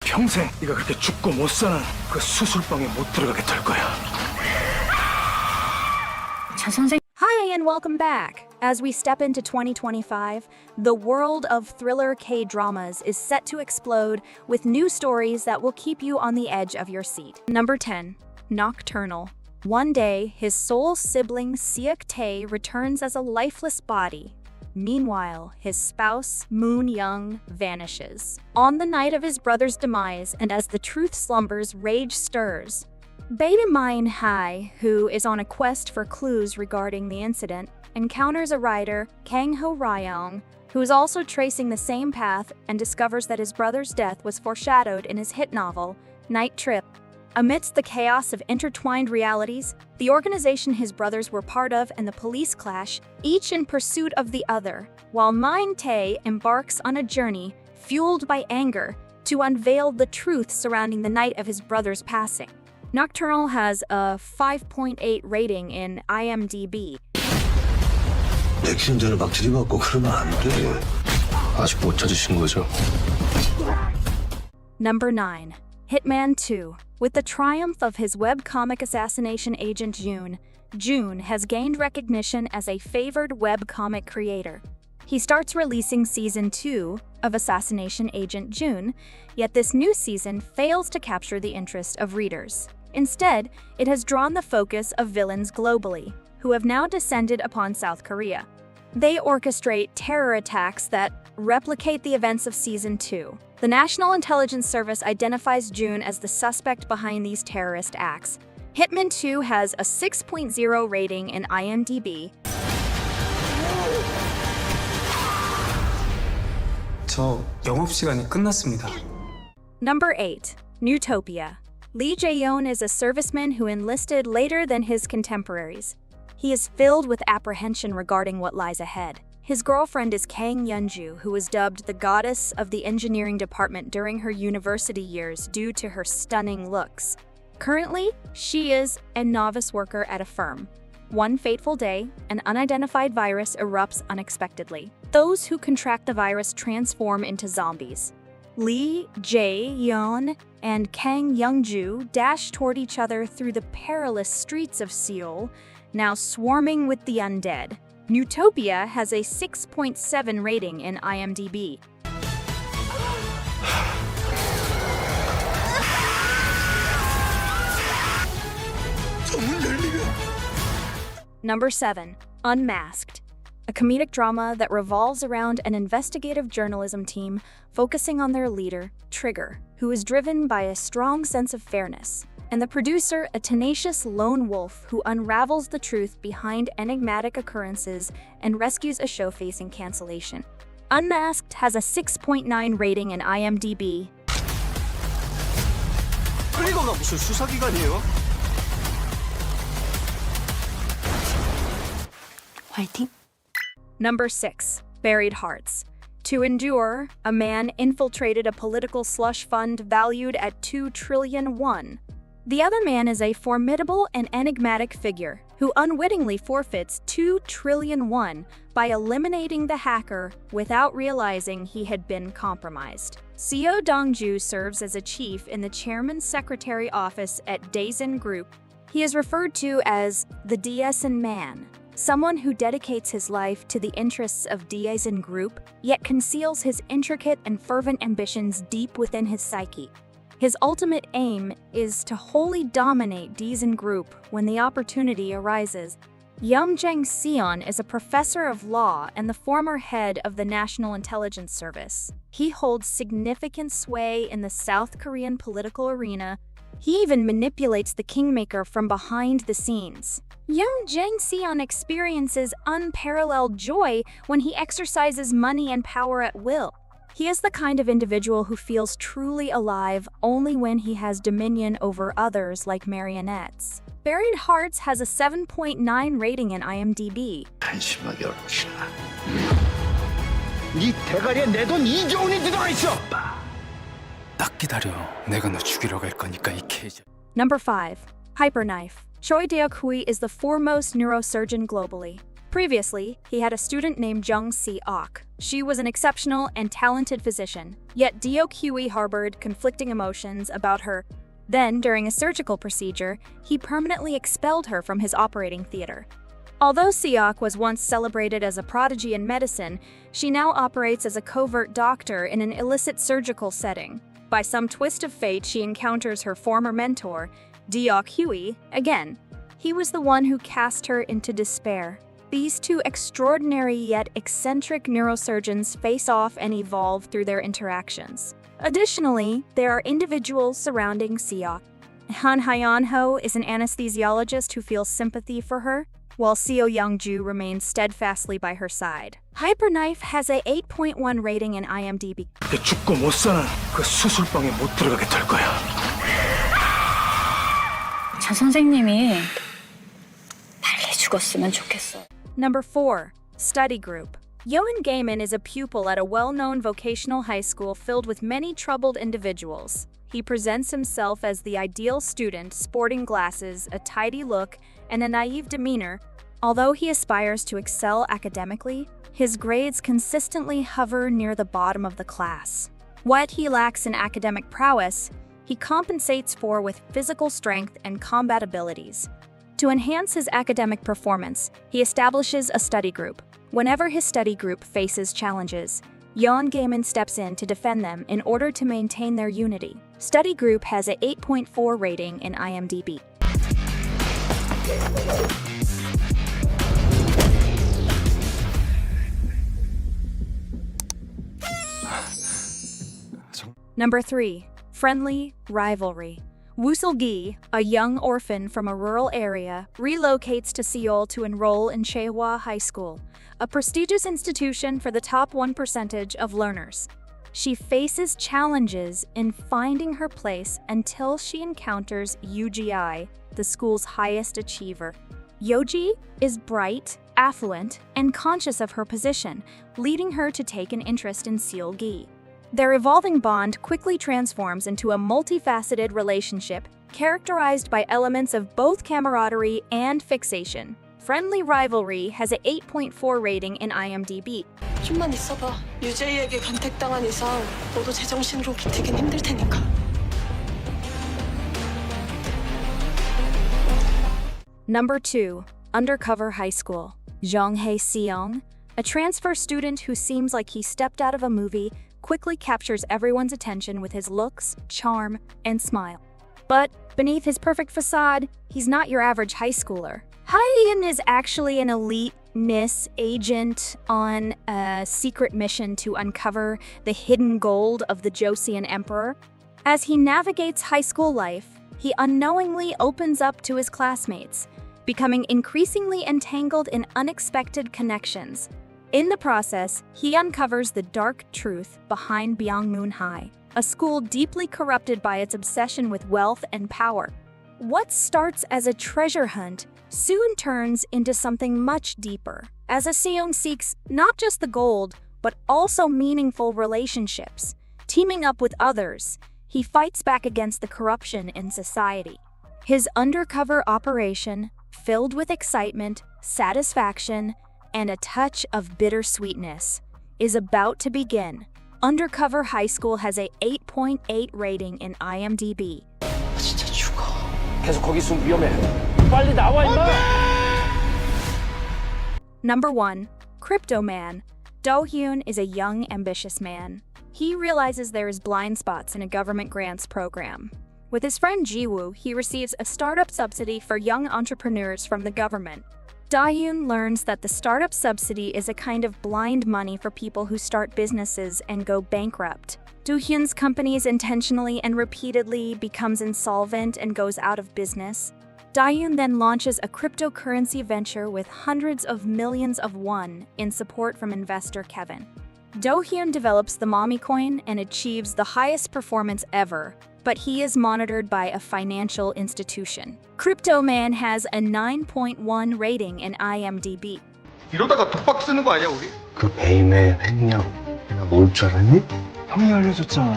평생 네가 그렇게 죽고 못 사는 그 수술방에 못 들어가게 될 거야. Hi, and welcome back. As we step into 2025, the world of thriller K-dramas is set to explode with new stories that will keep you on the edge of your seat. Number 10. Nocturnal. One day, his sole sibling Seok Tae returns as a lifeless body. Meanwhile, his spouse, Moon Young, vanishes. On the night of his brother's demise, and as the truth slumbers, rage stirs. Bae Min Hai, who is on a quest for clues regarding the incident, encounters a writer, Kang Ho Ryong, who is also tracing the same path and discovers that his brother's death was foreshadowed in his hit novel, Night Trip. Amidst the chaos of intertwined realities, the organization his brothers were part of and the police clash, each in pursuit of the other, while Min Tae embarks on a journey fueled by anger to unveil the truth surrounding the night of his brother's passing. Nocturnal has a 5.8 rating in IMDb. 백신전을 막 들이받고 그러면 안 돼. 아직 못 찾으신 거죠? Number 9. Hitman 2. With the triumph of his webcomic assassination agent June has gained recognition as a favored webcomic creator. He starts releasing Season 2 of Assassination Agent June, yet this new season fails to capture the interest of readers. Instead, it has drawn the focus of villains globally, who have now descended upon South Korea. They orchestrate terror attacks that replicate the events of Season 2. The National Intelligence Service identifies June as the suspect behind these terrorist acts. Hitman 2 has a 6.0 rating in IMDb. 저 영업시간이 끝났습니다. Number 8. Newtopia. Lee Jae-yeon is a serviceman who enlisted later than his contemporaries. He is filled with apprehension regarding what lies ahead. His girlfriend is Kang Yeonju, who was dubbed the goddess of the engineering department during her university years due to her stunning looks. Currently, she is a novice worker at a firm. One fateful day, an unidentified virus erupts unexpectedly. Those who contract the virus transform into zombies. Lee Jae-yeon and Kang Yeonju dash toward each other through the perilous streets of Seoul, now swarming with the undead. Newtopia has a 6.7 rating in IMDb. Number 7. Unmasked. A comedic drama that revolves around an investigative journalism team focusing on their leader, Trigger, who is driven by a strong sense of fairness, and the producer, a tenacious lone wolf who unravels the truth behind enigmatic occurrences and rescues a show facing cancellation. Unmasked has a 6.9 rating in IMDb. 트리거가 무슨 수사기관이에요? 화이팅! Number 6. Buried Hearts. To endure, a man infiltrated a political slush fund valued at 2 trillion won. The other man is a formidable and enigmatic figure who unwittingly forfeits 2 trillion won by eliminating the hacker without realizing he had been compromised. Seo Dong-ju serves as a chief in the chairman's secretary office at Daesin Group. He is referred to as the Daesin Man, someone who dedicates his life to the interests of Daesin Group, yet conceals his intricate and fervent ambitions deep within his psyche. His ultimate aim is to wholly dominate Daesin Group when the opportunity arises. Young Jang-seon is a professor of law and the former head of the National Intelligence Service. He holds significant sway in the South Korean political arena. He even manipulates the kingmaker from behind the scenes. Young Jang-seon experiences unparalleled joy when he exercises money and power at will. He is the kind of individual who feels truly alive only when he has dominion over others like marionettes. Buried Hearts has a 7.9 rating in IMDb. 한심하게 어렵시나. 네 대가리에 내 돈 2조원이 들어가 있어. 딱 기다려. 내가 너 죽이러 갈 거니까 이 개자. Number 5. Hyperknife. Choi Deok-hui is the foremost neurosurgeon globally. Previously, he had a student named Jung Si-ok, She was an exceptional and talented physician, yet Deok-hwi harbored conflicting emotions about her. Then, during a surgical procedure, he permanently expelled her from his operating theater. Although Seok was once celebrated as a prodigy in medicine, she now operates as a covert doctor in an illicit surgical setting. By some twist of fate, she encounters her former mentor, Deok-hwi, again. He was the one who cast her into despair. These two extraordinary yet eccentric neurosurgeons face off and evolve through their interactions. Additionally, there are individuals surrounding Seok. Han Hyeon-ho is an anesthesiologist who feels sympathy for her, while Seo Young-ju remains steadfastly by her side. Hyperknife has a 8.1 rating in IMDb. 죽고 못 사는 그 수술방에 못 들어가게 될 거야. 저 선생님이 빨리 죽었으면 좋겠어. Number 4. Study Group. Yoon Gaiman is a pupil at a well-known vocational high school filled with many troubled individuals. He presents himself as the ideal student, sporting glasses, a tidy look, and a naive demeanor. Although he aspires to excel academically, his grades consistently hover near the bottom of the class. What he lacks in academic prowess, he compensates for with physical strength and combat abilities. To enhance his academic performance, he establishes a study group. Whenever his study group faces challenges, Yoon Gaiman steps in to defend them in order to maintain their unity. Study Group has a 8.4 rating in IMDb. Number 3. Friendly Rivalry. Woo Sul-gi, a young orphan from a rural area, relocates to Seoul to enroll in Chaehwa High School, a prestigious institution for the top 1% of learners. She faces challenges in finding her place until she encounters Yoo-ji, the school's highest achiever. Yoji is bright, affluent, and conscious of her position, leading her to take an interest in Seol-gi. Their evolving bond quickly transforms into a multifaceted relationship characterized by elements of both camaraderie and fixation. Friendly Rivalry has a 8.4 rating in IMDb. 좀만 있어봐. 유재희에게 간택당한 이상 너도 제정신으로 버티긴 힘들 테니까. Number 2. Undercover High School. Jong Hae-seong, a transfer student who seems like he stepped out of a movie, quickly captures everyone's attention with his looks, charm, and smile. But beneath his perfect facade, he's not your average high schooler. Hae-in is actually an elite NIS agent on a secret mission to uncover the hidden gold of the Joseon Emperor. As he navigates high school life, he unknowingly opens up to his classmates, becoming increasingly entangled in unexpected connections. In the process, he uncovers the dark truth behind Byongmun High, a school deeply corrupted by its obsession with wealth and power. What starts as a treasure hunt soon turns into something much deeper, as Seong seeks not just the gold, but also meaningful relationships. Teaming up with others, he fights back against the corruption in society. His undercover operation, filled with excitement, satisfaction, and a touch of bittersweetness, is about to begin. Undercover High School has a 8.8 rating in IMDb. 진짜 죽어. 계속 거기 있으면 위험해. 빨리 나와 임마. Number 1. Crypto Man. Do-hyun is a young, ambitious man. He realizes there is blind spots in a government grants program. With his friend Ji-woo, he receives a startup subsidy for young entrepreneurs from the government. Do-hyun learns that the startup subsidy is a kind of blind money for people who start businesses and go bankrupt. Do-hyun's companies intentionally and repeatedly becomes insolvent and goes out of business. Do-hyun then launches a cryptocurrency venture with hundreds of millions of won in support from investor Kevin. Do-hyun develops the Mommy Coin and achieves the highest performance ever, but he is monitored by a financial institution. Crypto Man has a 9.1 rating in IMDb. 이러다가 독박 쓰는 거 아니야 우리? 그 배임의 횡령 내가 모를 줄 알았니? 형이 알려줬잖아.